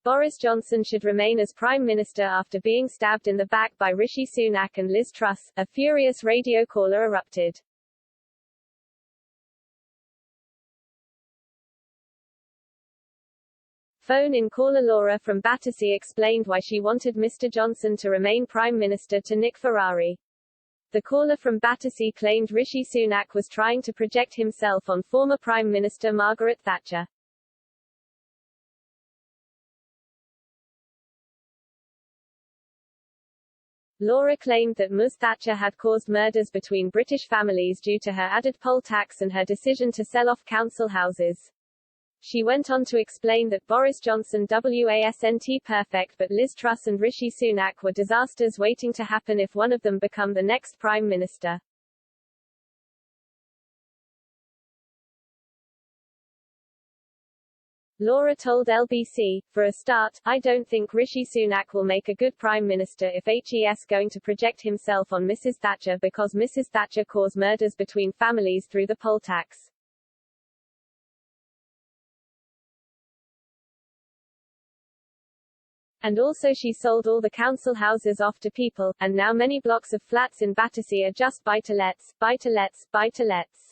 Boris Johnson should remain as Prime Minister after being stabbed in the back by Rishi Sunak and Liz Truss, a furious radio caller erupted. Phone-in caller Laura from Battersea explained why she wanted Mr. Johnson to remain Prime Minister to Nick Ferrari. The caller from Battersea claimed Rishi Sunak was trying to project himself on former Prime Minister Margaret Thatcher. Laura claimed that Ms. Thatcher had caused murders between British families due to her added poll tax and her decision to sell off council houses. She went on to explain that Boris Johnson wasn't perfect but Liz Truss and Rishi Sunak were disasters waiting to happen if one of them become the next Prime Minister. Laura told LBC, for a start, I don't think Rishi Sunak will make a good Prime Minister if he's going to project himself on Mrs. Thatcher because Mrs. Thatcher caused murders between families through the poll tax. And also she sold all the council houses off to people, and now many blocks of flats in Battersea are just buy-to-lets, buy-to-lets, buy-to-lets.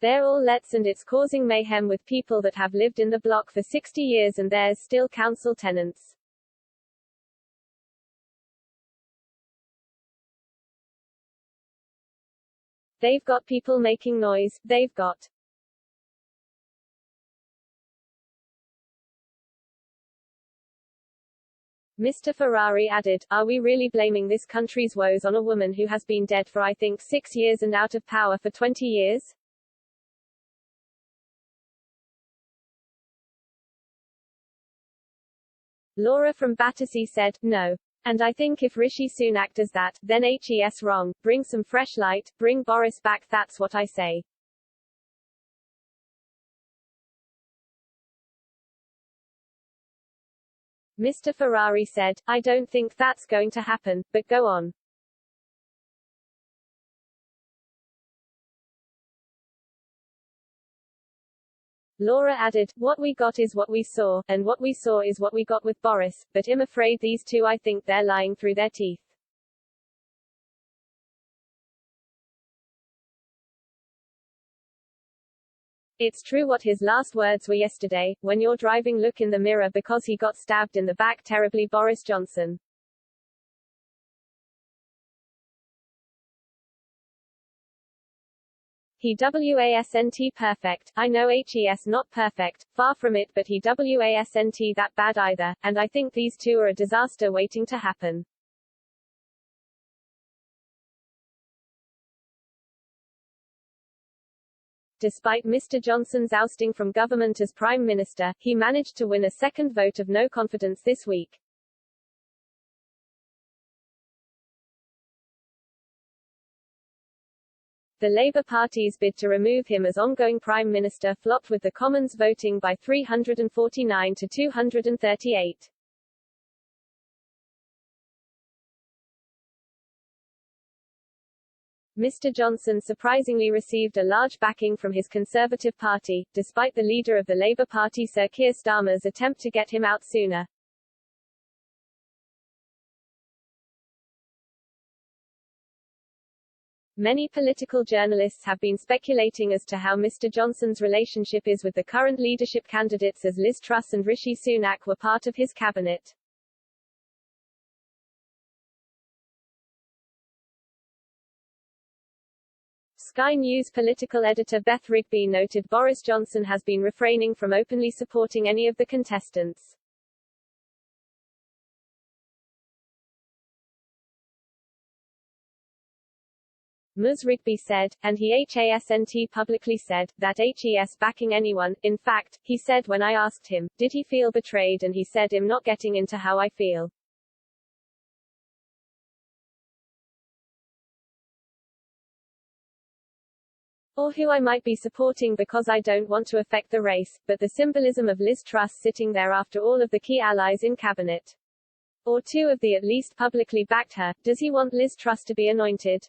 They're all lets and it's causing mayhem with people that have lived in the block for 60 years and there's still council tenants. They've got people making noise, they've got Mr. Ferrari added, are we really blaming this country's woes on a woman who has been dead for I think 6 years and out of power for 20 years? Laura from Battersea said, no. And I think if Rishi Sunak does that, then he's wrong. Bring some fresh light, bring Boris back, that's what I say. Mr. Ferrari said, I don't think that's going to happen, but go on. Laura added, what we got is what we saw, and what we saw is what we got with Boris, but I'm afraid these two I think they're lying through their teeth. It's true what his last words were yesterday, when you're driving look in the mirror because he got stabbed in the back terribly Boris Johnson. He wasn't perfect, I know he's not perfect, far from it but he wasn't that bad either, and I think these two are a disaster waiting to happen. Despite Mr. Johnson's ousting from government as Prime Minister, he managed to win a second vote of no confidence this week. The Labour Party's bid to remove him as ongoing Prime Minister flopped with the Commons voting by 349 to 238. Mr. Johnson surprisingly received a large backing from his Conservative Party, despite the leader of the Labour Party Sir Keir Starmer's attempt to get him out sooner. Many political journalists have been speculating as to how Mr. Johnson's relationship is with the current leadership candidates as Liz Truss and Rishi Sunak were part of his cabinet. Sky News political editor Beth Rigby noted Boris Johnson has been refraining from openly supporting any of the contestants. Ms. Rigby said, and he hasn't publicly said, that he's backing anyone. In fact, he said when I asked him, did he feel betrayed and he said I'm not getting into how I feel. Or who I might be supporting because I don't want to affect the race, but the symbolism of Liz Truss sitting there after all of the key allies in cabinet. Or two of the at least publicly backed her, does he want Liz Truss to be anointed?